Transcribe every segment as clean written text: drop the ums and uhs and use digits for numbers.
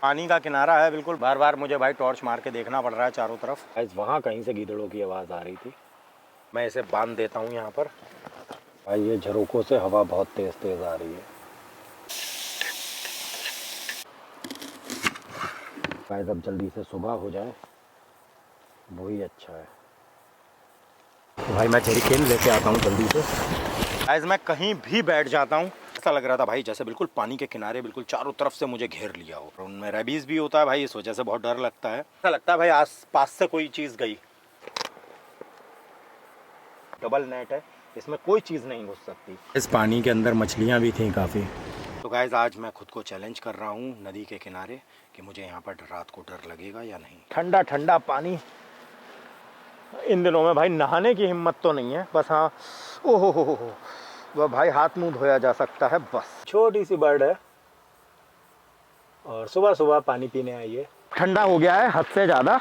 पानी का किनारा है बिल्कुल। बार बार मुझे भाई टॉर्च मार के देखना पड़ रहा है चारों तरफ। वहाँ कहीं से गीदड़ों की आवाज़ आ रही थी। मैं इसे बांध देता हूँ यहाँ पर। भाई ये झरोकों से हवा बहुत तेज़ तेज़ आ रही है। गाइस अब जल्दी से सुबह हो जाए, वही अच्छा है। तो भाई मैं जेरिकेन लेके आता हूँ जल्दी से। गाइस मैं कहीं भी बैठ जाता हूँ, ऐसा लग रहा था भाई जैसे बिल्कुल पानी के किनारे बिल्कुल चारों तरफ से मुझे घेर लिया हो। और उनमें रेबीज भी होता है भाई, इस वजह से बहुत डर लगता है। ऐसा लगता है भाई आस पास से कोई चीज़ गई। डबल नेट है, इसमें कोई चीज़ नहीं घुस सकती। इस पानी के अंदर मछलियाँ भी थी काफ़ी। तो गाइस आज मैं खुद को चैलेंज कर रहा हूँ नदी के किनारे कि मुझे यहाँ पर रात को डर लगेगा या नहीं। ठंडा ठंडा पानी। इन दिनों में भाई नहाने की हिम्मत तो नहीं है, बस हाँ ओहो हो वह भाई हाथ मुंह धोया जा सकता है बस। छोटी सी बर्ड है और सुबह सुबह पानी पीने आई है। ठंडा हो गया है हद से ज़्यादा।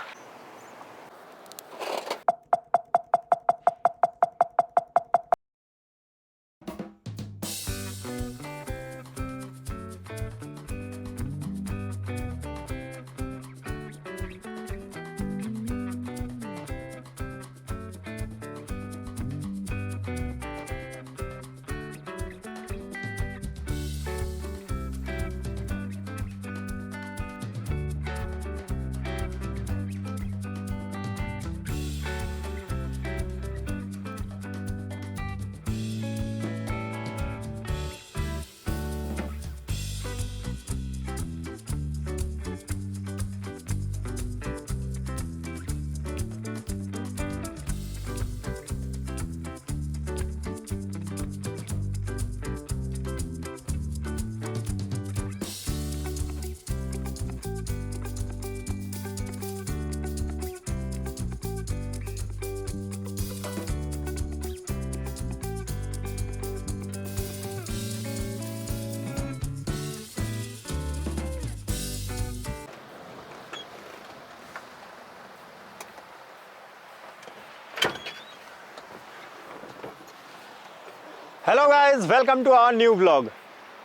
Hello guys, welcome to our new vlog.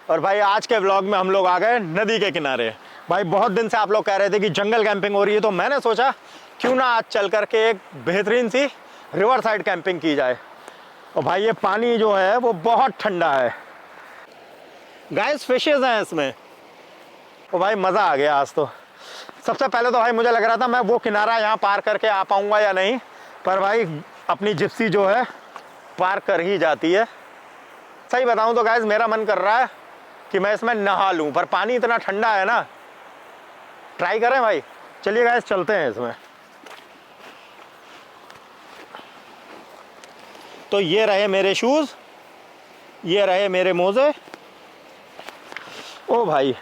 और भाई आज के व्लॉग में हम लोग आ गए नदी के किनारे। भाई बहुत दिन से आप लोग कह रहे थे कि जंगल कैंपिंग हो रही है, तो मैंने सोचा क्यों ना आज चल करके एक बेहतरीन सी रिवर साइड कैंपिंग की जाए। और भाई ये पानी जो है वो बहुत ठंडा है। गाइस फिशेज हैं इसमें। और भाई मज़ा आ गया आज तो। सबसे पहले तो भाई मुझे लग रहा था मैं वो किनारा यहाँ पार करके आ पाऊँगा या नहीं, पर भाई अपनी जिप्सी जो है पार कर ही जाती है। सही बताऊं तो गाइस मेरा मन कर रहा है कि मैं इसमें नहा लूं, पर पानी इतना ठंडा है ना। ट्राई करें भाई, चलिए गाइस चलते हैं इसमें। तो ये रहे मेरे शूज़, ये रहे मेरे मोजे। ओ भाई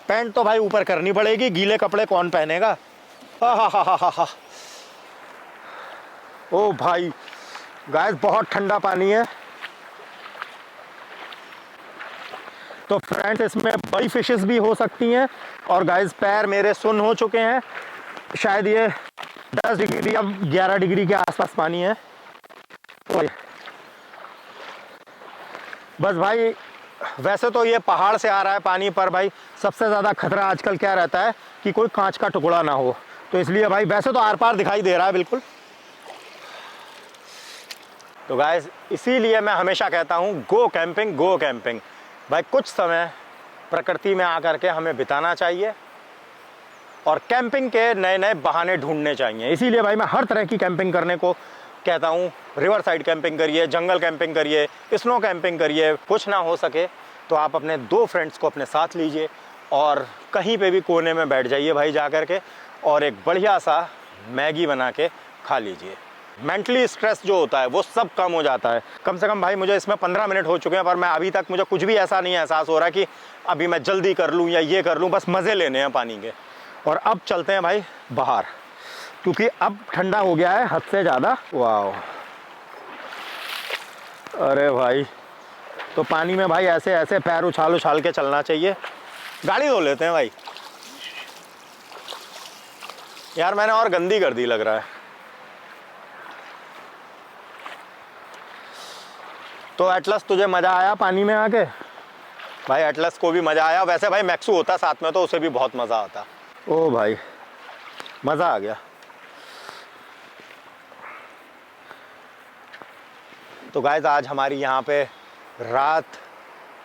पैंट तो भाई ऊपर करनी पड़ेगी, गीले कपड़े कौन पहनेगा। हा। ओ भाई गाइस बहुत ठंडा पानी है। तो फ्रेंड्स इसमें बड़ी फिशेस भी हो सकती हैं। और गाइस पैर मेरे सुन्न हो चुके हैं, शायद ये 10 डिग्री या 11 डिग्री के आसपास पानी है। बस भाई वैसे तो ये पहाड़ से आ रहा है पानी, पर भाई सबसे ज़्यादा खतरा आजकल क्या रहता है कि कोई कांच का टुकड़ा ना हो। तो इसलिए भाई वैसे तो आर पार दिखाई दे रहा है बिल्कुल। तो गाइस इसीलिए मैं हमेशा कहता हूँ गो कैंपिंग गो कैंपिंग। भाई कुछ समय प्रकृति में आकर के हमें बिताना चाहिए और कैंपिंग के नए नए बहाने ढूंढने चाहिए। इसीलिए भाई मैं हर तरह की कैंपिंग करने को कहता हूँ। रिवर साइड कैंपिंग करिए, जंगल कैंपिंग करिए, स्नो कैंपिंग करिए। कुछ ना हो सके तो आप अपने 2 फ्रेंड्स को अपने साथ लीजिए और कहीं पे भी कोने में बैठ जाइए भाई जा कर के, और एक बढ़िया सा मैगी बना के खा लीजिए। मेंटली स्ट्रेस जो होता है वो सब कम हो जाता है। कम से कम भाई मुझे इसमें 15 मिनट हो चुके हैं, पर मैं अभी तक मुझे कुछ भी ऐसा नहीं एहसास हो रहा कि अभी मैं जल्दी कर लूँ या ये कर लूँ। बस मज़े लेने हैं पानी के। और अब चलते हैं भाई बाहर, क्योंकि अब ठंडा हो गया है हद से ज़्यादा। वाह अरे भाई तो पानी में भाई ऐसे ऐसे पैर उछाल उछाल के चलना चाहिए। गाड़ी धो लेते हैं भाई। यार मैंने और गंदी कर दी लग रहा है। तो एटलस तुझे मज़ा आया पानी में आके? भाई एटलस को भी मज़ा आया। वैसे भाई मैक्सू होता साथ में तो उसे भी बहुत मज़ा आता। ओ भाई मज़ा आ गया। तो गाइस आज हमारी यहाँ पे रात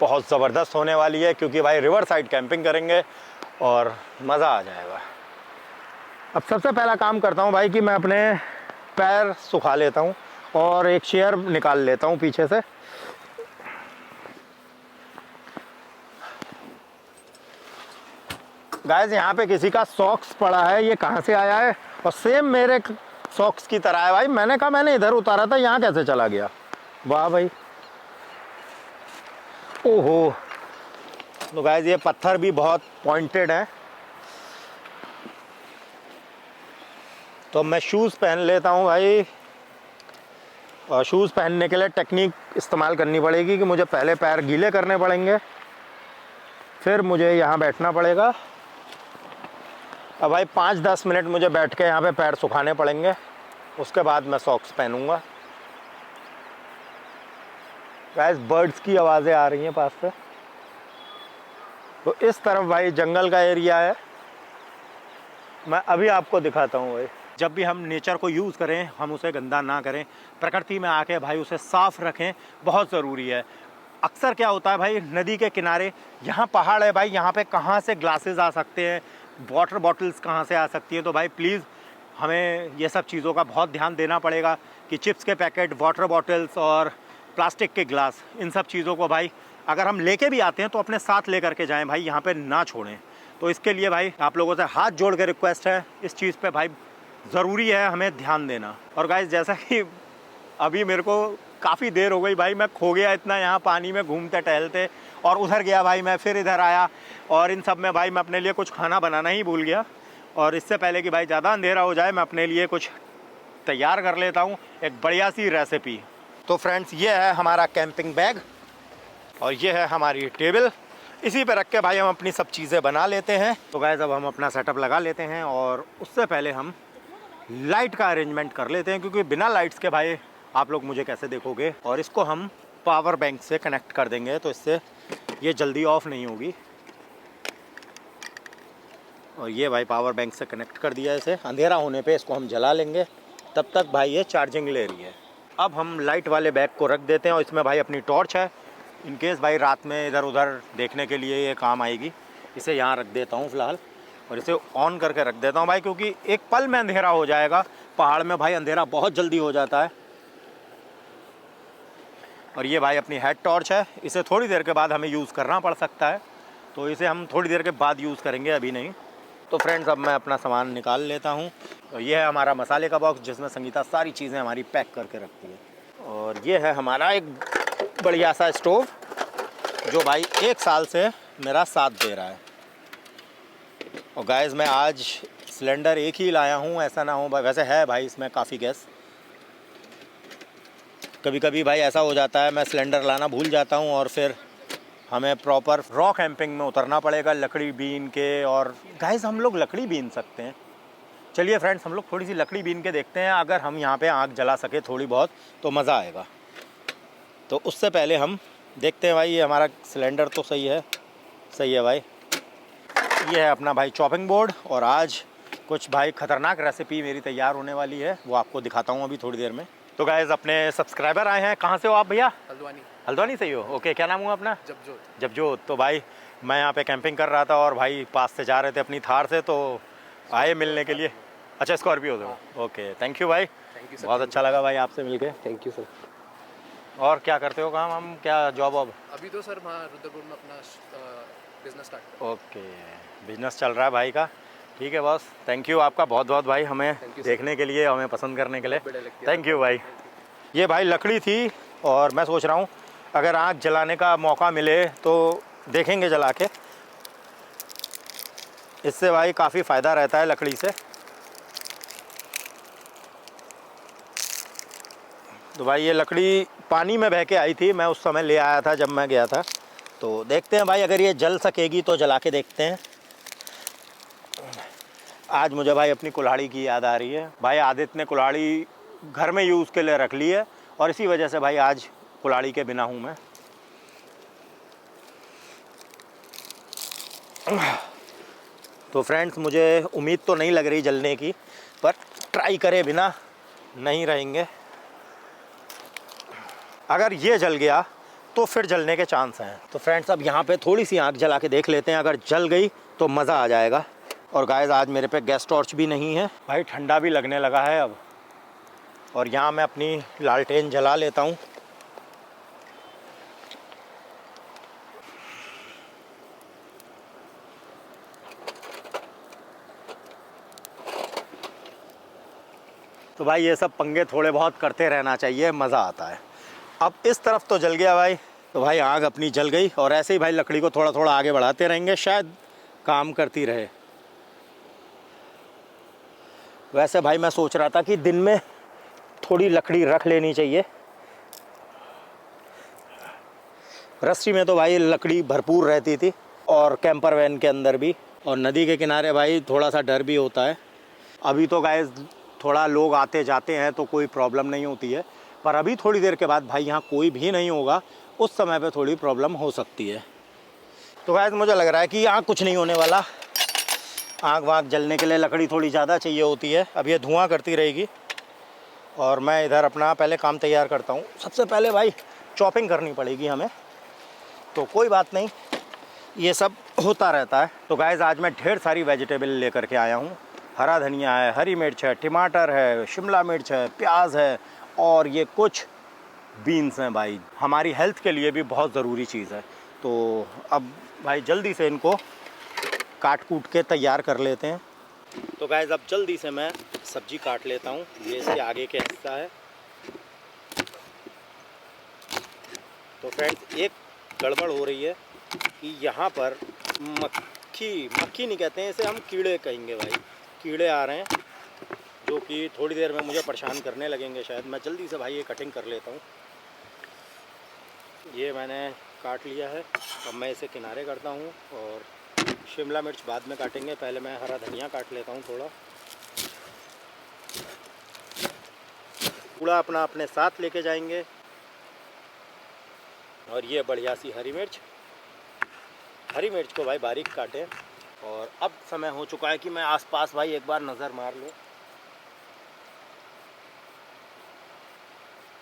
बहुत ज़बरदस्त होने वाली है, क्योंकि भाई रिवर साइड कैंपिंग करेंगे और मज़ा आ जाएगा। अब सबसे पहला काम करता हूँ भाई कि मैं अपने पैर सुखा लेता हूँ और एक चेयर निकाल लेता हूँ पीछे से। गाइस यहाँ पे किसी का सॉक्स पड़ा है, ये कहाँ से आया है? और सेम मेरे सॉक्स की तरह है भाई। मैंने कहा मैंने इधर उतारा था, यहाँ कैसे चला गया? वाह भाई, ओहो। तो गाइस ये पत्थर भी बहुत पॉइंटेड है, तो मैं शूज़ पहन लेता हूँ भाई। और शूज़ पहनने के लिए टेक्निक इस्तेमाल करनी पड़ेगी कि मुझे पहले पैर गीले करने पड़ेंगे, फिर मुझे यहाँ बैठना पड़ेगा। अब भाई 5-10 मिनट मुझे बैठ के यहाँ पे पैर सुखाने पड़ेंगे, उसके बाद मैं सॉक्स पहनूंगा। गाइस बर्ड्स की आवाज़ें आ रही हैं पास से। तो इस तरफ भाई जंगल का एरिया है, मैं अभी आपको दिखाता हूँ भाई। जब भी हम नेचर को यूज़ करें हम उसे गंदा ना करें, प्रकृति में आके भाई उसे साफ़ रखें, बहुत ज़रूरी है। अक्सर क्या होता है भाई, नदी के किनारे यहाँ पहाड़ है भाई, यहाँ पे कहाँ से ग्लासेस आ सकते हैं, वाटर बॉटल्स कहाँ से आ सकती हैं। तो भाई प्लीज़ हमें ये सब चीज़ों का बहुत ध्यान देना पड़ेगा कि चिप्स के पैकेट, वाटर बॉटल्स और प्लास्टिक के ग्लास, इन सब चीज़ों को भाई अगर हम लेके भी आते हैं तो अपने साथ ले करके जाएं भाई, यहाँ पे ना छोड़ें। तो इसके लिए भाई आप लोगों से हाथ जोड़ के रिक्वेस्ट है, इस चीज़ पे भाई ज़रूरी है हमें ध्यान देना। और गाइस जैसा कि अभी मेरे को काफ़ी देर हो गई भाई, मैं खो गया इतना यहाँ पानी में घूमते टहलते, और उधर गया भाई मैं, फिर इधर आया, और इन सब में भाई मैं अपने लिए कुछ खाना बनाना ही भूल गया। और इससे पहले कि भाई ज़्यादा अंधेरा हो जाए मैं अपने लिए कुछ तैयार कर लेता हूँ, एक बढ़िया सी रेसिपी। तो फ्रेंड्स ये है हमारा कैंपिंग बैग और ये है हमारी टेबल, इसी पे रख के भाई हम अपनी सब चीज़ें बना लेते हैं। तो गाइस अब हम अपना सेटअप लगा लेते हैं, और उससे पहले हम लाइट का अरेंजमेंट कर लेते हैं, क्योंकि बिना लाइट्स के भाई आप लोग मुझे कैसे देखोगे। और इसको हम पावर बैंक से कनेक्ट कर देंगे, तो इससे ये जल्दी ऑफ नहीं होगी। और ये भाई पावर बैंक से कनेक्ट कर दिया इसे, अंधेरा होने पे इसको हम जला लेंगे, तब तक भाई ये चार्जिंग ले रही है। अब हम लाइट वाले बैग को रख देते हैं, और इसमें भाई अपनी टॉर्च है, इन केस भाई रात में इधर उधर देखने के लिए ये काम आएगी। इसे यहाँ रख देता हूँ फ़िलहाल, और इसे ऑन करके रख देता हूँ भाई, क्योंकि एक पल में अंधेरा हो जाएगा। पहाड़ में भाई अंधेरा बहुत जल्दी हो जाता है। और ये भाई अपनी हेड टॉर्च है, इसे थोड़ी देर के बाद हमें यूज़ करना पड़ सकता है, तो इसे हम थोड़ी देर के बाद यूज़ करेंगे, अभी नहीं। तो फ्रेंड्स अब मैं अपना सामान निकाल लेता हूँ। और ये है हमारा मसाले का बॉक्स, जिसमें संगीता सारी चीज़ें हमारी पैक करके रखती है। और ये है हमारा एक बढ़िया सा स्टोव, जो भाई 1 साल से मेरा साथ दे रहा है। और गाइस मैं आज सिलेंडर एक ही लाया हूँ, ऐसा ना हो भाई, वैसे है भाई इसमें काफ़ी गैस। कभी कभी भाई ऐसा हो जाता है मैं सिलेंडर लाना भूल जाता हूँ, और फिर हमें प्रॉपर रॉ कैंपिंग में उतरना पड़ेगा लकड़ी बीन के। और गाइस हम लोग लकड़ी बीन सकते हैं। चलिए फ्रेंड्स हम लोग थोड़ी सी लकड़ी बीन के देखते हैं, अगर हम यहाँ पे आग जला सके थोड़ी बहुत तो मज़ा आएगा। तो उससे पहले हम देखते हैं भाई, ये हमारा सिलेंडर तो सही है भाई। ये है अपना भाई चॉपिंग बोर्ड, और आज कुछ भाई ख़तरनाक रेसिपी मेरी तैयार होने वाली है, वो आपको दिखाता हूँ अभी थोड़ी देर में। तो गाइस अपने सब्सक्राइबर आए हैं, कहाँ से हो आप भैया? हल्द्वानी से ही हो? ओके, क्या नाम हुआ अपना? जबजोत। तो भाई मैं यहाँ पे कैंपिंग कर रहा था, और भाई पास से जा रहे थे अपनी थार से, तो आए मिलने के लिए। अच्छा स्कॉर्पियो से? ओके, थैंक यू भाई, बहुत अच्छा लगा भाई आपसे मिलके। Thank you sir. और क्या करते हो काम, हम क्या जॉब? अब अभी तो सर वहाँ रुद्रपुर में अपना बिजनेस स्टार्ट। ओके, बिजनेस चल रहा है भाई का, ठीक है बॉस। थैंक यू आपका बहुत बहुत भाई, हमें देखने के लिए, हमें पसंद करने के लिए, थैंक यू भाई। ये भाई लकड़ी थी, और मैं सोच रहा हूँ अगर आग जलाने का मौका मिले तो देखेंगे जला के, इससे भाई काफ़ी फ़ायदा रहता है लकड़ी से। तो भाई ये लकड़ी पानी में बह के आई थी, मैं उस समय ले आया था जब मैं गया था। तो देखते हैं भाई अगर ये जल सकेगी तो जला के देखते हैं। आज मुझे भाई अपनी कुल्हाड़ी की याद आ रही है। भाई आदित्य ने कुल्हाड़ी घर में यूज़ के लिए रख ली है, और इसी वजह से भाई आज कुल्हाड़ी के बिना हूँ मैं। तो फ्रेंड्स, मुझे उम्मीद तो नहीं लग रही जलने की, पर ट्राई करे बिना नहीं रहेंगे। अगर ये जल गया तो फिर जलने के चांस हैं। तो फ्रेंड्स, अब यहाँ पे थोड़ी सी आग जला के देख लेते हैं, अगर जल गई तो मज़ा आ जाएगा। और गाइस, आज मेरे पे गैस टॉर्च भी नहीं है भाई, ठंडा भी लगने लगा है अब। और यहाँ मैं अपनी लालटेन जला लेता हूँ। तो भाई ये सब पंगे थोड़े बहुत करते रहना चाहिए, मज़ा आता है। अब इस तरफ तो जल गया भाई, तो भाई आग अपनी जल गई। और ऐसे ही भाई लकड़ी को थोड़ा थोड़ा आगे बढ़ाते रहेंगे, शायद काम करती रहे। वैसे भाई मैं सोच रहा था कि दिन में थोड़ी लकड़ी रख लेनी चाहिए। रस्सी में तो भाई लकड़ी भरपूर रहती थी, और कैंपर वैन के अंदर भी। और नदी के किनारे भाई थोड़ा सा डर भी होता है। अभी तो गाइस थोड़ा लोग आते जाते हैं तो कोई प्रॉब्लम नहीं होती है, पर अभी थोड़ी देर के बाद भाई यहाँ कोई भी नहीं होगा, उस समय पे थोड़ी प्रॉब्लम हो सकती है। तो गाइस मुझे लग रहा है कि यहाँ कुछ नहीं होने वाला। आग वाग जलने के लिए लकड़ी थोड़ी ज़्यादा चाहिए होती है। अब ये धुआं करती रहेगी और मैं इधर अपना पहले काम तैयार करता हूँ। सबसे पहले भाई चॉपिंग करनी पड़ेगी हमें, तो कोई बात नहीं, ये सब होता रहता है। तो गाइस आज मैं ढेर सारी वेजिटेबल लेकर के आया हूँ। हरा धनिया है, हरी मिर्च है, टमाटर है, शिमला मिर्च है, प्याज है, और ये कुछ बीन्स हैं भाई। हमारी हेल्थ के लिए भी बहुत ज़रूरी चीज़ है। तो अब भाई जल्दी से इनको काट कूट के तैयार कर लेते हैं। तो गाइस अब जल्दी से मैं सब्जी काट लेता हूँ। ये इसके आगे के हिस्सा है। तो फ्रेंड्स, एक गड़बड़ हो रही है कि यहाँ पर मक्खी नहीं कहते हैं इसे, हम कीड़े कहेंगे भाई। कीड़े आ रहे हैं जो कि थोड़ी देर में मुझे परेशान करने लगेंगे शायद। मैं जल्दी से भाई ये कटिंग कर लेता हूँ। ये मैंने काट लिया है। अब मैं इसे किनारे करता हूँ, और शिमला मिर्च बाद में काटेंगे। पहले मैं हरा धनिया काट लेता हूँ थोड़ा। कूड़ा अपना अपने साथ लेके जाएंगे। और ये बढ़िया सी हरी मिर्च को भाई बारीक काटें। और अब समय हो चुका है कि मैं आसपास भाई एक बार नज़र मार लूँ।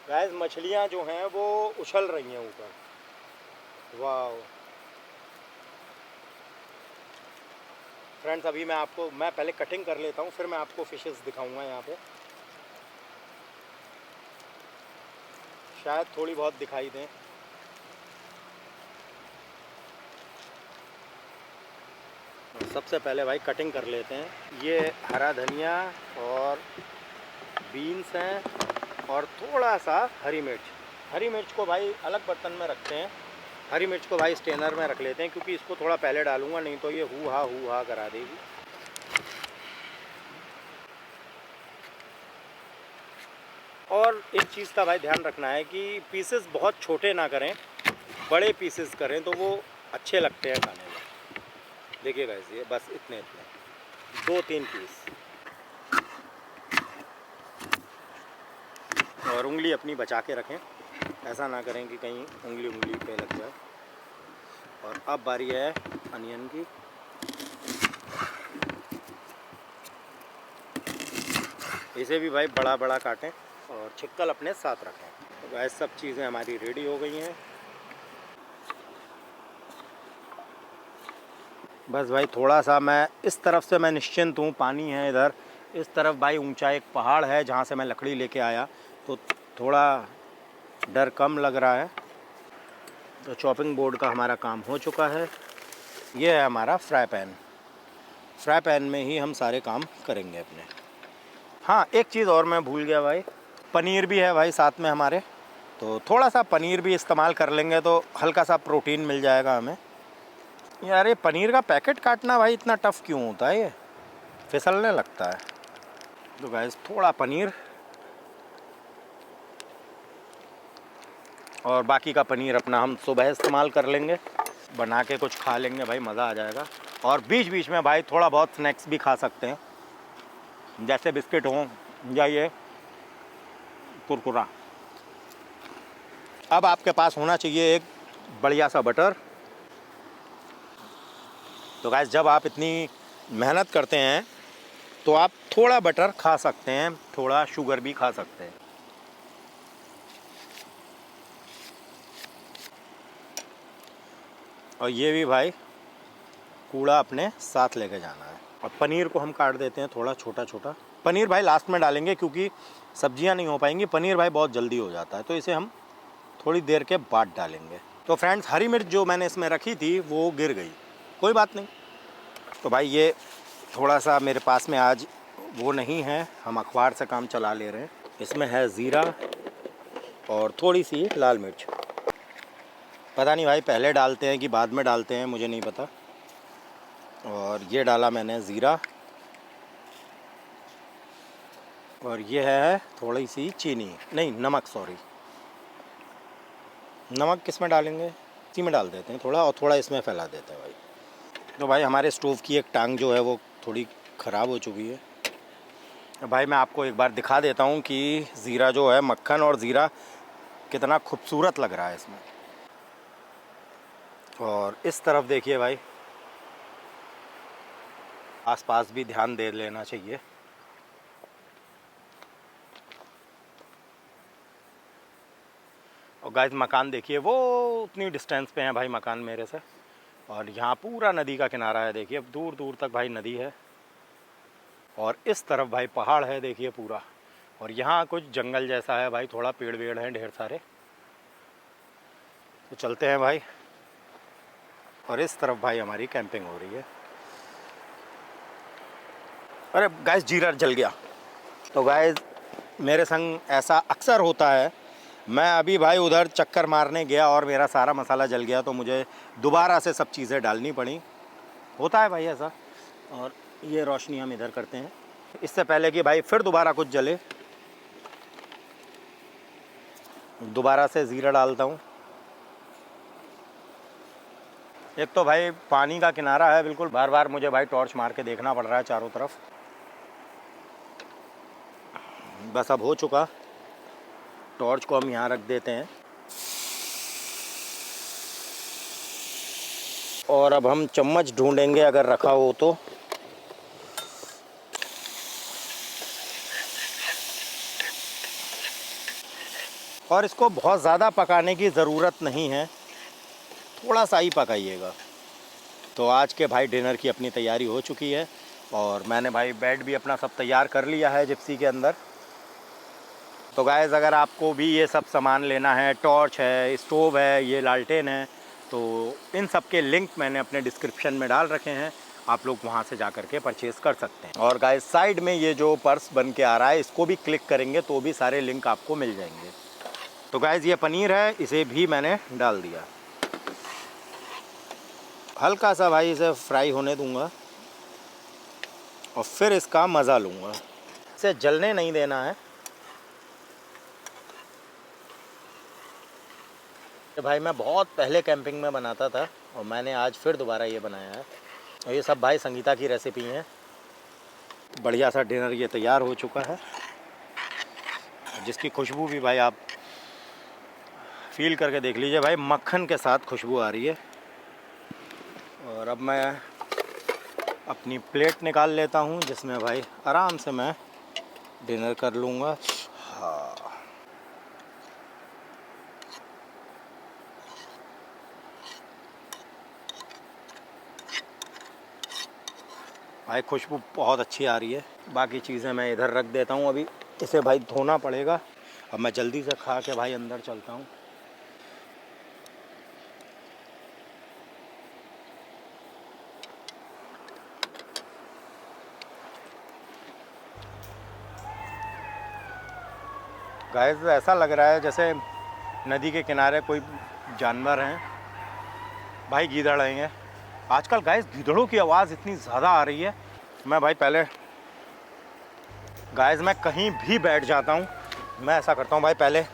गाइस मछलियाँ जो हैं वो उछल रही हैं ऊपर। वाह फ्रेंड्स, अभी मैं पहले कटिंग कर लेता हूँ, फिर मैं आपको फिशेस दिखाऊंगा। यहाँ पे शायद थोड़ी बहुत दिखाई दें। सबसे पहले भाई कटिंग कर लेते हैं। ये हरा धनिया और बीन्स हैं, और थोड़ा सा हरी मिर्च को भाई अलग बर्तन में रखते हैं। हरी मिर्च को भाई स्टेनर में रख लेते हैं, क्योंकि इसको थोड़ा पहले डालूंगा, नहीं तो ये हू हा करा देगी। और एक चीज़ का भाई ध्यान रखना है कि पीसेस बहुत छोटे ना करें, बड़े पीसेस करें तो वो अच्छे लगते हैं खाने में। देखिए गाइस, ये बस इतने 2-3 पीस। और उंगली अपनी बचा के रखें, ऐसा ना करें कि कहीं उंगली पे लग जाए। और अब बारी है अनियन की। इसे भी भाई बड़ा बड़ा काटें और छिक्कल अपने साथ रखें। तो गाइस सब चीज़ें हमारी रेडी हो गई हैं। बस भाई थोड़ा सा मैं इस तरफ से मैं निश्चिंत हूँ, पानी है इधर। इस तरफ भाई ऊंचा एक पहाड़ है जहाँ से मैं लकड़ी लेके आया, तो थोड़ा डर कम लग रहा है। तो चॉपिंग बोर्ड का हमारा काम हो चुका है। ये है हमारा फ्राई पैन में ही हम सारे काम करेंगे अपने। हाँ, एक चीज़ और मैं भूल गया भाई, पनीर भी है भाई साथ में हमारे। तो थोड़ा सा पनीर भी इस्तेमाल कर लेंगे तो हल्का सा प्रोटीन मिल जाएगा हमें। यार ये पनीर का पैकेट काटना भाई इतना टफ़ क्यों होता है, ये फिसलने लगता है। तो गाइस थोड़ा पनीर, और बाकी का पनीर अपना हम सुबह इस्तेमाल कर लेंगे, बना के कुछ खा लेंगे भाई, मज़ा आ जाएगा। और बीच बीच में भाई थोड़ा बहुत स्नैक्स भी खा सकते हैं, जैसे बिस्किट हों या ये कुरकुरा। अब आपके पास होना चाहिए एक बढ़िया सा बटर। तो गाइस जब आप इतनी मेहनत करते हैं तो आप थोड़ा बटर खा सकते हैं, थोड़ा शुगर भी खा सकते हैं। और ये भी भाई कूड़ा अपने साथ लेके जाना है। और पनीर को हम काट देते हैं थोड़ा छोटा छोटा। पनीर भाई लास्ट में डालेंगे क्योंकि सब्जियां नहीं हो पाएंगी, पनीर भाई बहुत जल्दी हो जाता है, तो इसे हम थोड़ी देर के बाद डालेंगे। तो फ्रेंड्स हरी मिर्च जो मैंने इसमें रखी थी वो गिर गई, कोई बात नहीं। तो भाई ये थोड़ा सा मेरे पास में आज वो नहीं है, हम अखबार से काम चला ले रहे हैं। इसमें है ज़ीरा और थोड़ी सी लाल मिर्च। पता नहीं भाई पहले डालते हैं कि बाद में डालते हैं, मुझे नहीं पता। और ये डाला मैंने ज़ीरा, और ये है थोड़ी सी चीनी, नहीं नमक, सॉरी। नमक किस में डालेंगे, इसी में डाल देते हैं थोड़ा, और थोड़ा इसमें फैला देते हैं भाई। तो भाई हमारे स्टोव की एक टांग जो है वो थोड़ी ख़राब हो चुकी है। भाई मैं आपको एक बार दिखा देता हूँ कि ज़ीरा जो है, मक्खन और ज़ीरा कितना खूबसूरत लग रहा है इसमें। और इस तरफ देखिए भाई, आसपास भी ध्यान दे लेना चाहिए। और गाइस मकान देखिए, वो उतनी डिस्टेंस पे है भाई मकान मेरे से, और यहाँ पूरा नदी का किनारा है। देखिए अब दूर दूर तक भाई नदी है, और इस तरफ भाई पहाड़ है देखिए पूरा, और यहाँ कुछ जंगल जैसा है भाई, थोड़ा पेड़ वेड़ हैं ढेर सारे। तो चलते हैं भाई, और इस तरफ भाई हमारी कैंपिंग हो रही है। अरे गाइस जीरा जल गया। तो गाइस मेरे संग ऐसा अक्सर होता है, मैं अभी भाई उधर चक्कर मारने गया और मेरा सारा मसाला जल गया, तो मुझे दोबारा से सब चीज़ें डालनी पड़ी। होता है भाई ऐसा। और ये रोशनी हम इधर करते हैं, इससे पहले कि भाई फिर दोबारा कुछ जले। दोबारा से ज़ीरा डालता हूँ। एक तो भाई पानी का किनारा है बिल्कुल, बार बार मुझे भाई टॉर्च मार के देखना पड़ रहा है चारों तरफ। बस अब हो चुका, टॉर्च को हम यहाँ रख देते हैं, और अब हम चम्मच ढूंढेंगे अगर रखा हो तो। और इसको बहुत ज़्यादा पकाने की ज़रूरत नहीं है, थोड़ा सा ही पकाइएगा। तो आज के भाई डिनर की अपनी तैयारी हो चुकी है, और मैंने भाई बेड भी अपना सब तैयार कर लिया है जिप्सी के अंदर। तो गाइस अगर आपको भी ये सब सामान लेना है, टॉर्च है, स्टोव है, ये लालटेन है, तो इन सब के लिंक मैंने अपने डिस्क्रिप्शन में डाल रखे हैं, आप लोग वहाँ से जा कर के परचेज़ कर सकते हैं। और गाइस साइड में ये जो पर्स बन के आ रहा है, इसको भी क्लिक करेंगे तो भी सारे लिंक आपको मिल जाएंगे। तो गाइस ये पनीर है, इसे भी मैंने डाल दिया। हल्का सा भाई इसे फ्राई होने दूंगा, और फिर इसका मज़ा लूँगा। इसे जलने नहीं देना है। तो भाई मैं बहुत पहले कैंपिंग में बनाता था, और मैंने आज फिर दोबारा ये बनाया है, और ये सब भाई संगीता की रेसिपी हैं। बढ़िया सा डिनर ये तैयार हो चुका है, जिसकी खुशबू भी भाई आप फील करके देख लीजिए भाई, मक्खन के साथ खुशबू आ रही है। और अब मैं अपनी प्लेट निकाल लेता हूँ, जिसमें भाई आराम से मैं डिनर कर लूँगा। हाँ भाई खुशबू बहुत अच्छी आ रही है। बाकी चीज़ें मैं इधर रख देता हूँ, अभी इसे भाई धोना पड़ेगा। अब मैं जल्दी से खा के भाई अंदर चलता हूँ। गाइस ऐसा लग रहा है जैसे नदी के किनारे कोई जानवर हैं भाई, गीदड़ हैं आजकल। गाइस गीदड़ों की आवाज़ इतनी ज़्यादा आ रही है। मैं भाई पहले गाइस मैं कहीं भी बैठ जाता हूँ, मैं ऐसा करता हूँ भाई, पहले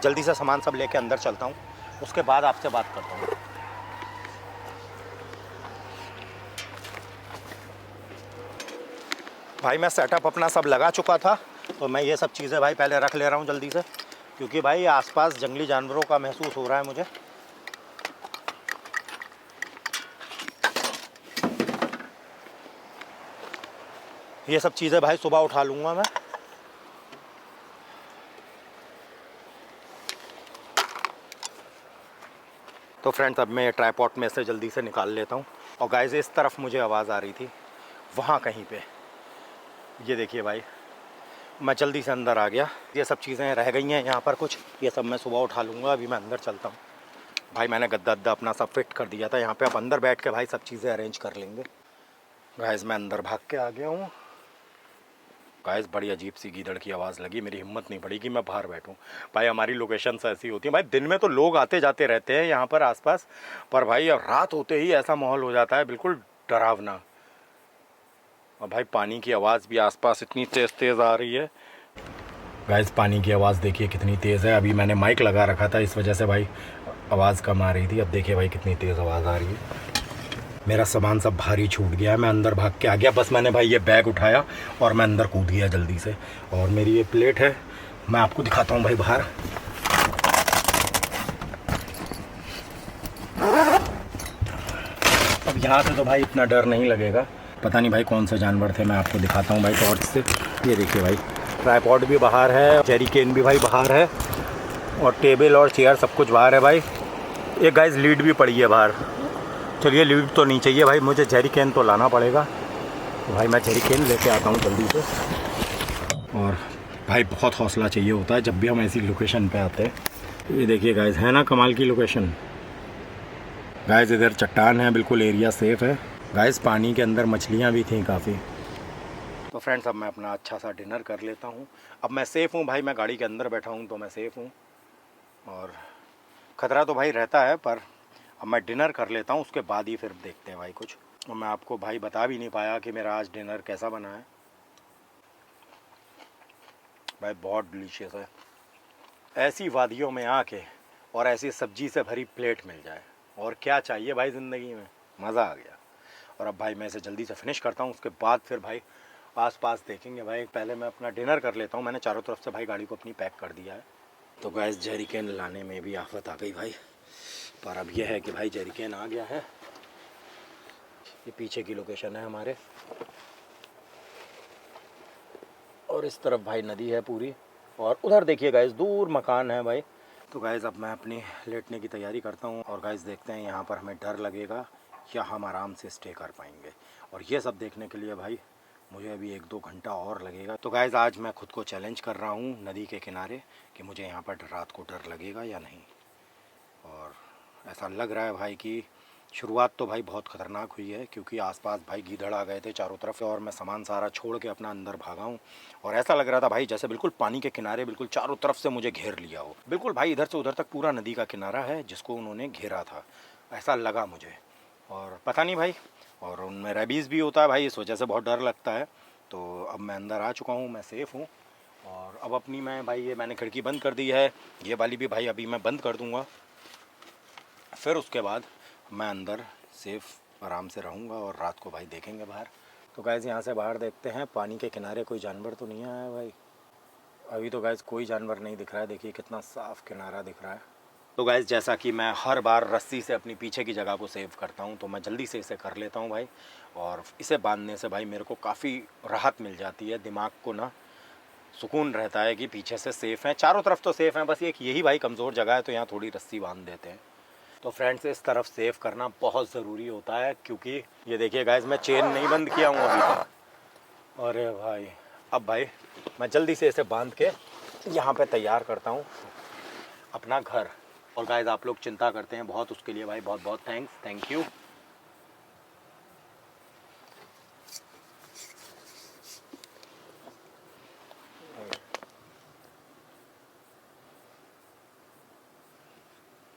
जल्दी से सामान सब लेके अंदर चलता हूँ, उसके बाद आपसे बात करता हूँ। भाई मैं सेटअप अपना सब लगा चुका था, तो मैं ये सब चीज़ें भाई पहले रख ले रहा हूँ जल्दी से, क्योंकि भाई आसपास जंगली जानवरों का महसूस हो रहा है मुझे। ये सब चीज़ें भाई सुबह उठा लूँगा मैं। तो फ्रेंड्स अब मैं ये ट्राइपॉड में से जल्दी से निकाल लेता हूँ। और गाइस इस तरफ मुझे आवाज़ आ रही थी, वहाँ कहीं पे, ये देखिए भाई, मैं जल्दी से अंदर आ गया। ये सब चीज़ें रह गई हैं यहाँ पर कुछ, ये सब मैं सुबह उठा लूँगा। अभी मैं अंदर चलता हूँ भाई। मैंने गद्दा अद्दा अपना सब फिट कर दिया था यहाँ पे, अब अंदर बैठ के भाई सब चीज़ें अरेंज कर लेंगे। गाइस मैं अंदर भाग के आ गया हूँ। गाइस बड़ी अजीब सी गीदड़ की आवाज़ लगी, मेरी हिम्मत नहीं पड़ी कि मैं बाहर बैठूं। भाई हमारी लोकेशंस ऐसी होती हैं भाई, दिन में तो लोग आते जाते रहते हैं यहाँ पर आसपास, पर भाई अब रात होते ही ऐसा माहौल हो जाता है बिल्कुल डरावना। और भाई पानी की आवाज़ भी आसपास इतनी तेज़ तेज़ आ रही है। गाइस पानी की आवाज़ देखिए कितनी तेज़ है। अभी मैंने माइक लगा रखा था, इस वजह से भाई आवाज़ कम आ रही थी। अब देखिए भाई कितनी तेज़ आवाज़ आ रही है। मेरा सामान सब भारी छूट गया है, मैं अंदर भाग के आ गया। बस मैंने भाई ये बैग उठाया और मैं अंदर कूद गया जल्दी से। और मेरी ये प्लेट है, मैं आपको दिखाता हूँ भाई बाहर। अब यहाँ से तो भाई इतना डर नहीं लगेगा। पता नहीं भाई कौन से जानवर थे, मैं आपको दिखाता हूँ भाई टॉर्च से। ये देखिए भाई, ट्राइपॉड भी बाहर है, जेरी केन भी भाई बाहर है, और टेबल और चेयर सब कुछ बाहर है भाई। एक गाइस लीड भी पड़ी है बाहर। चलिए लीड तो नहीं चाहिए भाई, मुझे जेरी कैन तो लाना पड़ेगा। तो भाई मैं जेरी कैन लेके आता हूँ जल्दी से। और भाई बहुत हौसला चाहिए होता है जब भी हम ऐसी लोकेशन पे आते हैं। ये देखिए गाइस, है ना कमाल की लोकेशन। गाइस इधर चट्टान है, बिल्कुल एरिया सेफ़ है। गाइस पानी के अंदर मछलियाँ भी थी काफ़ी। तो फ्रेंड्स अब मैं अपना अच्छा सा डिनर कर लेता हूँ। अब मैं सेफ़ हूँ भाई, मैं गाड़ी के अंदर बैठा हूँ तो मैं सेफ़ हूँ। और ख़तरा तो भाई रहता है, पर अब मैं डिनर कर लेता हूँ, उसके बाद ही फिर देखते हैं भाई कुछ। और मैं आपको भाई बता भी नहीं पाया कि मेरा आज डिनर कैसा बना है। भाई बहुत डिलीशियस है। ऐसी वादियों में आके और ऐसी सब्जी से भरी प्लेट मिल जाए, और क्या चाहिए भाई ज़िंदगी में, मज़ा आ गया। और अब भाई मैं इसे जल्दी से फिनिश करता हूँ, उसके बाद फिर भाई आस पास देखेंगे भाई। पहले मैं अपना डिनर कर लेता हूँ, मैंने चारों तरफ से भाई गाड़ी को अपनी पैक कर दिया है। तो गैस जेरी कैन लाने में भी आफत आ गई भाई, पर अब यह है कि भाई जेरी कैन आ गया है। ये पीछे की लोकेशन है हमारे, और इस तरफ भाई नदी है पूरी, और उधर देखिए गाइस दूर मकान है भाई। तो गाइस अब मैं अपनी लेटने की तैयारी करता हूँ, और गाइस देखते हैं यहाँ पर हमें डर लगेगा या हम आराम से स्टे कर पाएंगे। और ये सब देखने के लिए भाई मुझे अभी 1-2 घंटा और लगेगा। तो गाइस आज मैं खुद को चैलेंज कर रहा हूँ नदी के किनारे कि मुझे यहाँ पर रात को डर लगेगा या नहीं। और ऐसा लग रहा है भाई कि शुरुआत तो भाई बहुत ख़तरनाक हुई है, क्योंकि आसपास भाई गीदड़ आ गए थे चारों तरफ से, और मैं सामान सारा छोड़ के अपना अंदर भागा हूँ। और ऐसा लग रहा था भाई जैसे बिल्कुल पानी के किनारे बिल्कुल चारों तरफ से मुझे घेर लिया हो। बिल्कुल भाई इधर से उधर तक पूरा नदी का किनारा है जिसको उन्होंने घेरा था, ऐसा लगा मुझे। और पता नहीं भाई, और उनमें रेबीज़ भी होता है भाई, इस वजह से बहुत डर लगता है। तो अब मैं अंदर आ चुका हूँ, मैं सेफ़ हूँ। और अब अपनी मैं भाई ये मैंने खिड़की बंद कर दी है, ये वाली भी भाई अभी मैं बंद कर दूँगा। फिर उसके बाद मैं अंदर सेफ़ आराम से रहूँगा, और रात को भाई देखेंगे बाहर। तो गाइस यहाँ से बाहर देखते हैं, पानी के किनारे कोई जानवर तो नहीं आया है भाई। अभी तो गाइस कोई जानवर नहीं दिख रहा है, देखिए कितना साफ़ किनारा दिख रहा है। तो गाइस जैसा कि मैं हर बार रस्सी से अपनी पीछे की जगह को सेव करता हूँ, तो मैं जल्दी से इसे कर लेता हूँ भाई। और इसे बांधने से भाई मेरे को काफ़ी राहत मिल जाती है, दिमाग को ना सुकून रहता है कि पीछे से सेफ़ हैं, चारों तरफ तो सेफ़ हैं, बस एक यही भाई कमज़ोर जगह है, तो यहाँ थोड़ी रस्सी बांध देते हैं। तो फ्रेंड्स इस तरफ सेव करना बहुत ज़रूरी होता है, क्योंकि ये देखिए गाइस मैं चेन नहीं बंद किया हूँ अभी तक। अरे भाई अब भाई मैं जल्दी से इसे बांध के यहाँ पे तैयार करता हूँ अपना घर। और गाइस आप लोग चिंता करते हैं बहुत, उसके लिए भाई बहुत बहुत थैंक यू।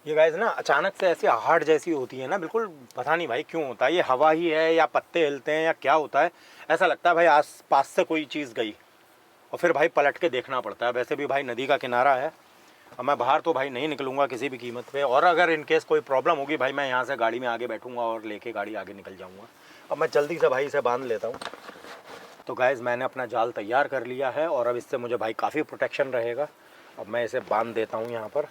ये गाइस ना अचानक से ऐसी आहट जैसी होती है ना, बिल्कुल पता नहीं भाई क्यों होता है, ये हवा ही है या पत्ते हिलते हैं या क्या होता है। ऐसा लगता है भाई आस पास से कोई चीज़ गई, और फिर भाई पलट के देखना पड़ता है। वैसे भी भाई नदी का किनारा है, अब मैं बाहर तो भाई नहीं निकलूँगा किसी भी कीमत पे, और अगर इनकेस कोई प्रॉब्लम होगी भाई मैं यहाँ से गाड़ी में आगे बैठूँगा और लेके गाड़ी आगे निकल जाऊँगा। अब मैं जल्दी से भाई इसे बांध लेता हूँ। तो गाइस मैंने अपना जाल तैयार कर लिया है, और अब इससे मुझे भाई काफ़ी प्रोटेक्शन रहेगा। अब मैं इसे बांध देता हूँ यहाँ पर।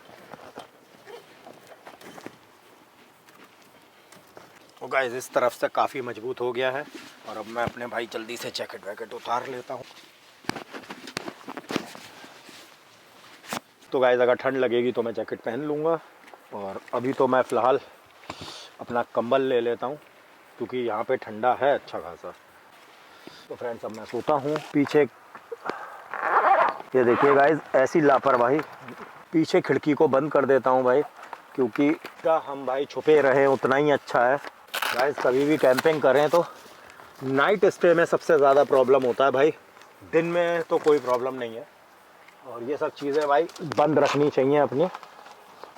तो गाइस इस तरफ से काफ़ी मजबूत हो गया है, और अब मैं अपने भाई जल्दी से जैकेट वैकेट उतार लेता हूँ। तो गाइस अगर ठंड लगेगी तो मैं जैकेट पहन लूँगा, और अभी तो मैं फ़िलहाल अपना कंबल ले लेता हूँ क्योंकि यहाँ पे ठंडा है अच्छा खासा। तो फ्रेंड्स अब मैं सोता हूँ। पीछे ये देखिए गाइस, ऐसी लापरवाही, पीछे खिड़की को बंद कर देता हूँ भाई, क्योंकि क्या हम भाई छुपे रहें उतना ही अच्छा है। गाइस कभी भी कैंपिंग करें तो नाइट स्टे में सबसे ज़्यादा प्रॉब्लम होता है भाई, दिन में तो कोई प्रॉब्लम नहीं है। और ये सब चीज़ें भाई बंद रखनी चाहिए अपनी।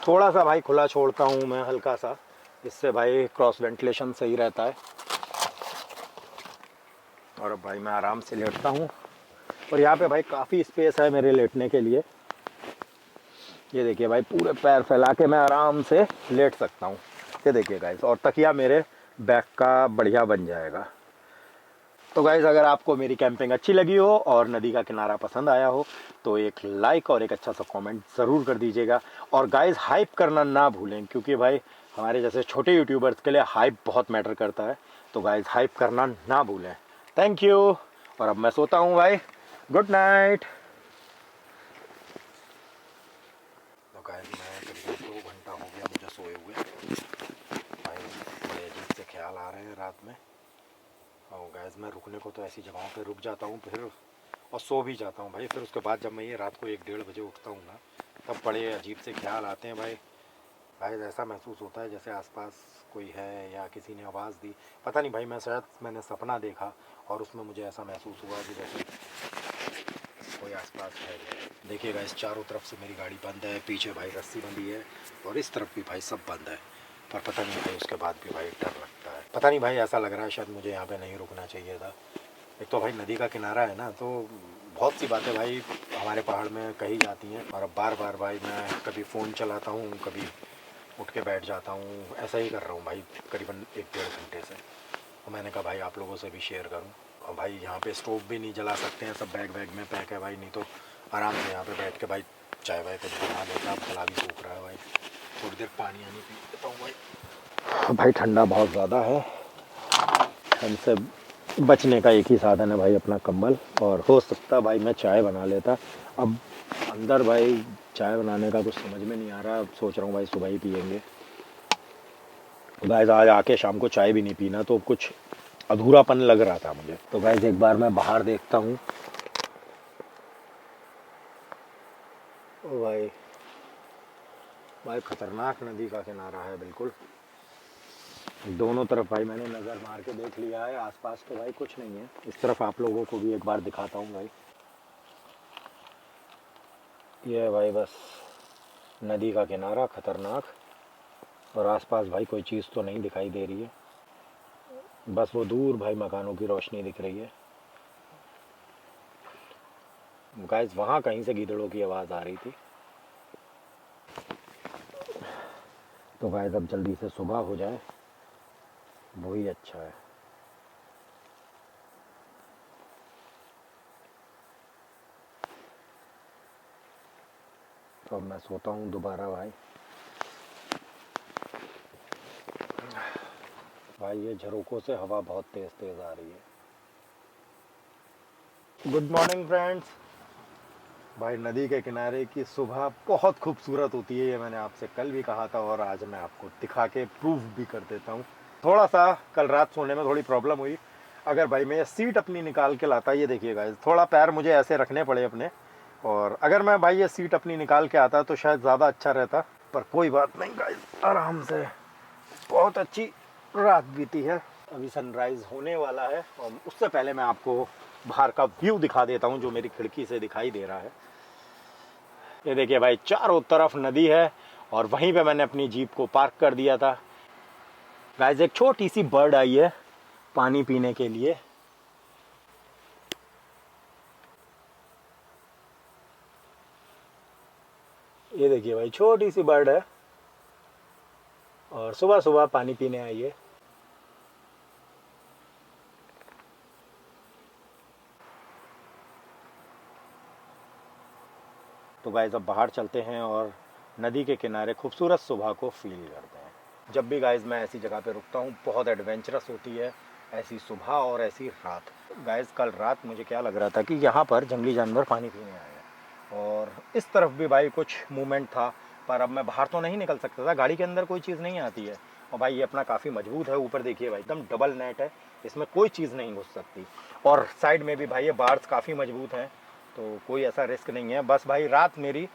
थोड़ा सा भाई खुला छोड़ता हूँ मैं हल्का सा, इससे भाई क्रॉस वेंटिलेशन सही रहता है। और अब भाई मैं आराम से लेटता हूँ, और यहाँ पे भाई काफ़ी स्पेस है मेरे लेटने के लिए। ये देखिए भाई, पूरे पैर फैला के मैं आराम से लेट सकता हूँ। ये देखिए गाइस, और तकिया मेरे बैक का बढ़िया बन जाएगा। तो गाइस अगर आपको मेरी कैंपिंग अच्छी लगी हो और नदी का किनारा पसंद आया हो तो एक लाइक और एक अच्छा सा कमेंट ज़रूर कर दीजिएगा। और गाइस हाइप करना ना भूलें, क्योंकि भाई हमारे जैसे छोटे यूट्यूबर्स के लिए हाइप बहुत मैटर करता है। तो गाइस हाइप करना ना भूलें। थैंक यू, और अब मैं सोता हूँ भाई। Good night. तो गाइस मैं करीब 2 घंटा हो गया मुझे सोए हुए भाई, बड़े अजीब से ख्याल आ रहे हैं रात में। और गैस मैं रुकने को तो ऐसी जगहों पे रुक जाता हूँ फिर, और सो भी जाता हूँ भाई। फिर उसके बाद जब मैं ये रात को 1-1:30 बजे उठता हूँ ना, तब बड़े अजीब से ख्याल आते हैं भाई। भाई ऐसा महसूस होता है जैसे आसपास कोई है या किसी ने आवाज़ दी, पता नहीं भाई। मैं शायद मैंने सपना देखा और उसमें मुझे ऐसा महसूस हुआ कि जैसे कोई आसपास है। देखिएगा इस चारों तरफ से मेरी गाड़ी बंद है, पीछे भाई रस्सी बंधी है, और इस तरफ भी भाई सब बंद है। पर पता नहीं भाई उसके बाद भी भाई डर लगता है। पता नहीं भाई ऐसा लग रहा है शायद मुझे यहाँ पे नहीं रुकना चाहिए था। एक तो भाई नदी का किनारा है ना, तो बहुत सी बातें भाई हमारे पहाड़ में कही जाती हैं। और अब बार बार भाई मैं कभी फ़ोन चलाता हूँ, कभी उठ के बैठ जाता हूँ, ऐसा ही कर रहा हूँ भाई करीबन 1-1.5 घंटे से। तो मैंने कहा भाई आप लोगों से भी शेयर करूँ। और भाई यहाँ पे स्टोव भी नहीं जला सकते हैं, सब बैग वैग में पैक है भाई। नहीं तो आराम से यहाँ पे बैठ के भाई चाय वाय कुछ बना लेता। अब गला भी सूख रहा है भाई, थोड़ी देर पानी आनी पी लेता हूँ भाई। भाई ठंडा बहुत ज़्यादा है, ठंड से बचने का एक ही साधन है भाई अपना कंबल। और हो सकता भाई मैं चाय बना लेता। अब अंदर भाई चाय बनाने का कुछ समझ में नहीं आ रहा। अब सोच रहा हूँ भाई सुबह ही पियेंगे। गाइस आज आके शाम को चाय भी नहीं पीना, तो कुछ अधूरापन लग रहा था मुझे। तो गाइस एक बार मैं बाहर देखता हूँ। ओ भाई, भाई खतरनाक नदी का किनारा है बिल्कुल। दोनों तरफ भाई मैंने नज़र मार के देख लिया है, आसपास तो भाई कुछ नहीं है। इस तरफ आप लोगों को भी एक बार दिखाता हूँ भाई। ये है भाई बस नदी का किनारा खतरनाक, और आसपास भाई कोई चीज़ तो नहीं दिखाई दे रही है। बस वो दूर भाई मकानों की रोशनी दिख रही है। गाइस वहाँ कहीं से गीदड़ों की आवाज़ आ रही थी। तो गाइस अब जल्दी से सुबह हो जाए, वही अच्छा है। तो अब मैं सोता हूँ दोबारा भाई। भाई ये झरोकों से हवा बहुत तेज़ तेज़ आ रही है। Good morning friends. भाई नदी के किनारे की सुबह बहुत खूबसूरत होती है, ये मैंने आपसे कल भी कहा था, और आज मैं आपको दिखा के प्रूफ भी कर देता हूँ। थोड़ा सा कल रात सोने में थोड़ी प्रॉब्लम हुई। अगर भाई मैं ये सीट अपनी निकाल के लाता, ये देखिएगा थोड़ा पैर मुझे ऐसे रखने पड़े अपने, और अगर मैं भाई ये सीट अपनी निकाल के आता तो शायद ज़्यादा अच्छा रहता। पर कोई बात नहीं गाइस, आराम से बहुत अच्छी रात बीती है। अभी सनराइज़ होने वाला है, और उससे पहले मैं आपको बाहर का व्यू दिखा देता हूँ जो मेरी खिड़की से दिखाई दे रहा है। ये देखिए भाई चारों तरफ नदी है, और वहीं पे मैंने अपनी जीप को पार्क कर दिया था। गाइस एक छोटी सी बर्ड आई है पानी पीने के लिए। ये देखिए भाई छोटी सी बर्ड है, और सुबह सुबह पानी पीने आई है। तो गाइस अब बाहर चलते हैं और नदी के किनारे खूबसूरत सुबह को फील करते हैं। जब भी गाइस मैं ऐसी जगह पे रुकता हूँ बहुत एडवेंचरस होती है, ऐसी सुबह और ऐसी रात। गाइस कल रात मुझे क्या लग रहा था कि यहाँ पर जंगली जानवर पानी पीने आए हैं और इस तरफ भी भाई कुछ मूवमेंट था, पर अब मैं बाहर तो नहीं निकल सकता था, गाड़ी के अंदर कोई चीज़ नहीं आती है। और भाई ये अपना काफ़ी मजबूत है, ऊपर देखिए भाई एकदम डबल नेट है, इसमें कोई चीज़ नहीं घुस सकती। और साइड में भी भाई ये बार्स काफ़ी मजबूत हैं, तो कोई ऐसा रिस्क नहीं है। बस भाई रात मेरी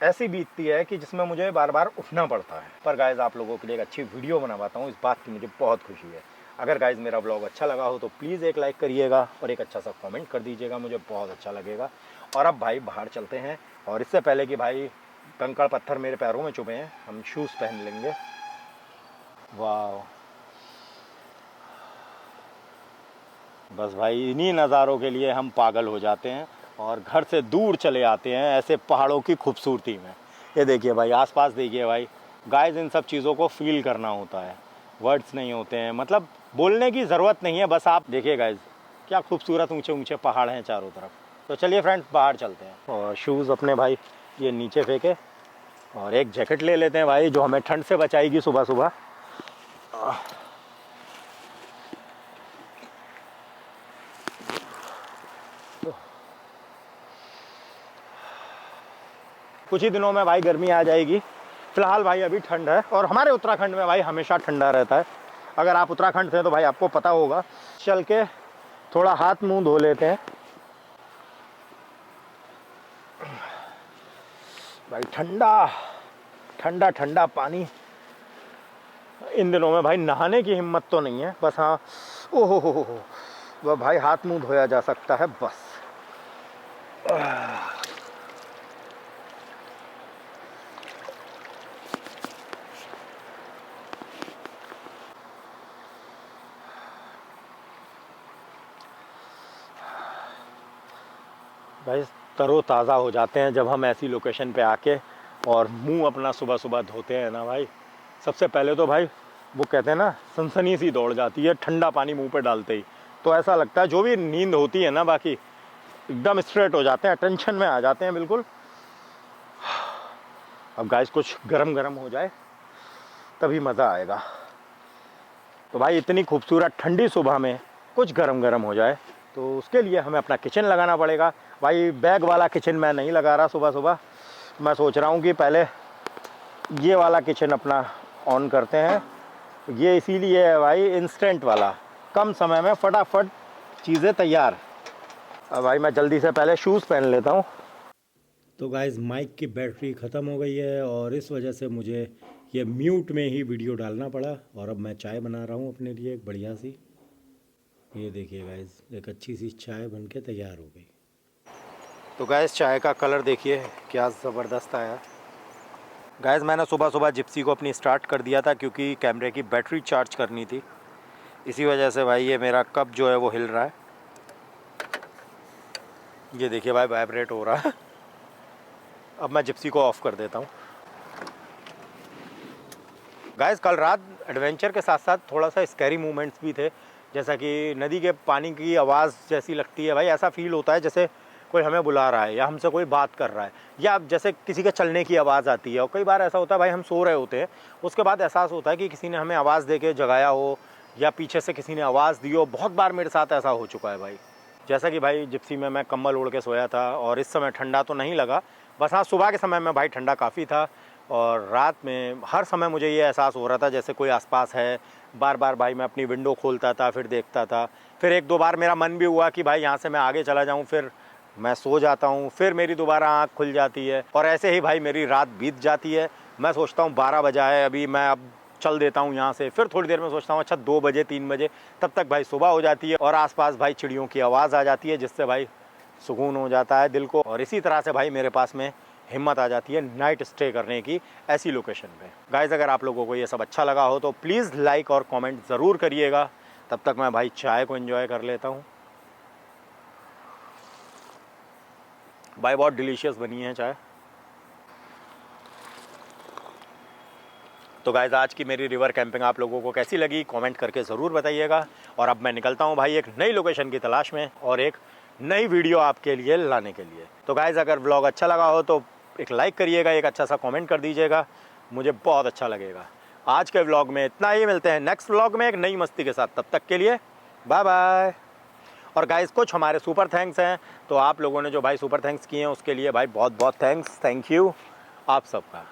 ऐसी बीतती है कि जिसमें मुझे बार बार उठना पड़ता है। पर गाइज़ आप लोगों के लिए एक अच्छी वीडियो बना पाता हूँ, इस बात की मुझे बहुत खुशी है। अगर गाइज़ मेरा ब्लॉग अच्छा लगा हो तो प्लीज़ एक लाइक करिएगा और एक अच्छा सा कमेंट कर दीजिएगा, मुझे बहुत अच्छा लगेगा। और अब भाई बाहर चलते हैं, और इससे पहले कि भाई कंकड़ पत्थर मेरे पैरों में चुभे हैं, हम शूज़ पहन लेंगे। वाह, बस भाई इन्हीं नज़ारों के लिए हम पागल हो जाते हैं और घर से दूर चले आते हैं ऐसे पहाड़ों की खूबसूरती में। ये देखिए भाई, आसपास देखिए भाई। गाइस इन सब चीज़ों को फील करना होता है, वर्ड्स नहीं होते हैं, मतलब बोलने की ज़रूरत नहीं है, बस आप देखिए गाइस क्या खूबसूरत ऊंचे ऊंचे पहाड़ हैं चारों तरफ। तो चलिए फ्रेंड्स बाहर चलते हैं, और शूज़ अपने भाई ये नीचे फेंके, और एक जैकेट ले लेते हैं भाई जो हमें ठंड से बचाएगी सुबह सुबह। कुछ ही दिनों में भाई गर्मी आ जाएगी, फ़िलहाल भाई अभी ठंड है, और हमारे उत्तराखंड में भाई हमेशा ठंडा रहता है। अगर आप उत्तराखंड से हैं तो भाई आपको पता होगा। चल के थोड़ा हाथ मुंह धो लेते हैं भाई। ठंडा ठंडा ठंडा पानी, इन दिनों में भाई नहाने की हिम्मत तो नहीं है, बस हाँ ओहो हो वह भाई हाथ मुंह धोया जा सकता है बस। भाई तरोताज़ा हो जाते हैं जब हम ऐसी लोकेशन पे आके और मुंह अपना सुबह सुबह धोते हैं ना भाई। सबसे पहले तो भाई वो कहते हैं ना, सनसनी सी दौड़ जाती है ठंडा पानी मुंह पे डालते ही। तो ऐसा लगता है जो भी नींद होती है ना बाकी एकदम स्ट्रेट हो जाते हैं, टेंशन में आ जाते हैं बिल्कुल। अब गाइस कुछ गरम गरम हो जाए तभी मज़ा आएगा। तो भाई इतनी खूबसूरत ठंडी सुबह में कुछ गरम गरम हो जाए तो उसके लिए हमें अपना किचन लगाना पड़ेगा। भाई बैग वाला किचन मैं नहीं लगा रहा सुबह सुबह, मैं सोच रहा हूँ कि पहले ये वाला किचन अपना ऑन करते हैं। ये इसीलिए है भाई इंस्टेंट वाला, कम समय में फटाफट चीज़ें तैयार। अब भाई मैं जल्दी से पहले शूज़ पहन लेता हूँ। तो गाइस माइक की बैटरी ख़त्म हो गई है और इस वजह से मुझे ये म्यूट में ही वीडियो डालना पड़ा। और अब मैं चाय बना रहा हूँ अपने लिए एक बढ़िया सी। ये देखिए गाइस एक अच्छी सी चाय बन के तैयार हो गई। तो गाइस चाय का कलर देखिए क्या ज़बरदस्त आया। गाइस मैंने सुबह सुबह जिप्सी को अपनी स्टार्ट कर दिया था क्योंकि कैमरे की बैटरी चार्ज करनी थी, इसी वजह से भाई ये मेरा कप जो है वो हिल रहा है। ये देखिए भाई वाइब्रेट हो रहा है। अब मैं जिप्सी को ऑफ़ कर देता हूँ। गाइस कल रात एडवेंचर के साथ साथ थोड़ा सा स्कैरी मूवमेंट्स भी थे, जैसा कि नदी के पानी की आवाज़ जैसी लगती है भाई। ऐसा फील होता है जैसे कोई हमें बुला रहा है या हमसे कोई बात कर रहा है, या जैसे किसी के चलने की आवाज़ आती है। और कई बार ऐसा होता है भाई हम सो रहे होते हैं, उसके बाद एहसास होता है कि किसी ने हमें आवाज़ दे के जगाया हो या पीछे से किसी ने आवाज़ दी हो। बहुत बार मेरे साथ ऐसा हो चुका है भाई। जैसा कि भाई जिप्सी में मैं कंबल ओढ़ के सोया था और इस समय ठंडा तो नहीं लगा, बस हाँ सुबह के समय में भाई ठंडा काफ़ी था। और रात में हर समय मुझे ये एहसास हो रहा था जैसे कोई आसपास है। बार बार भाई मैं अपनी विंडो खोलता था, फिर देखता था। फिर एक दो बार मेरा मन भी हुआ कि भाई यहाँ से मैं आगे चला जाऊँ, फिर मैं सो जाता हूँ, फिर मेरी दोबारा आँख खुल जाती है और ऐसे ही भाई मेरी रात बीत जाती है। मैं सोचता हूँ 12 बजा है अभी, मैं अब चल देता हूँ यहाँ से। फिर थोड़ी देर में सोचता हूँ अच्छा 2 बजे 3 बजे, तब तक भाई सुबह हो जाती है और आसपास भाई चिड़ियों की आवाज़ आ जाती है, जिससे भाई सुकून हो जाता है दिल को। और इसी तरह से भाई मेरे पास में हिम्मत आ जाती है नाइट स्टे करने की ऐसी लोकेशन पे। गाइस अगर आप लोगों को ये सब अच्छा लगा हो तो प्लीज़ लाइक और कमेंट ज़रूर करिएगा। तब तक मैं भाई चाय को एंजॉय कर लेता हूँ। भाई बहुत डिलीशियस बनी है चाय। तो गाइस आज की मेरी रिवर कैंपिंग आप लोगों को कैसी लगी कमेंट करके ज़रूर बताइएगा। और अब मैं निकलता हूँ भाई एक नई लोकेशन की तलाश में और एक नई वीडियो आपके लिए लाने के लिए। तो गाइस अगर व्लॉग अच्छा लगा हो तो एक लाइक करिएगा, एक अच्छा सा कमेंट कर दीजिएगा, मुझे बहुत अच्छा लगेगा। आज के व्लॉग में इतना ही, मिलते हैं नेक्स्ट व्लॉग में एक नई मस्ती के साथ। तब तक के लिए बाय बाय। और गाइस कुछ हमारे सुपर थैंक्स हैं, तो आप लोगों ने जो भाई सुपर थैंक्स किए हैं उसके लिए भाई बहुत बहुत थैंक्स, थैंक यू आप सबका।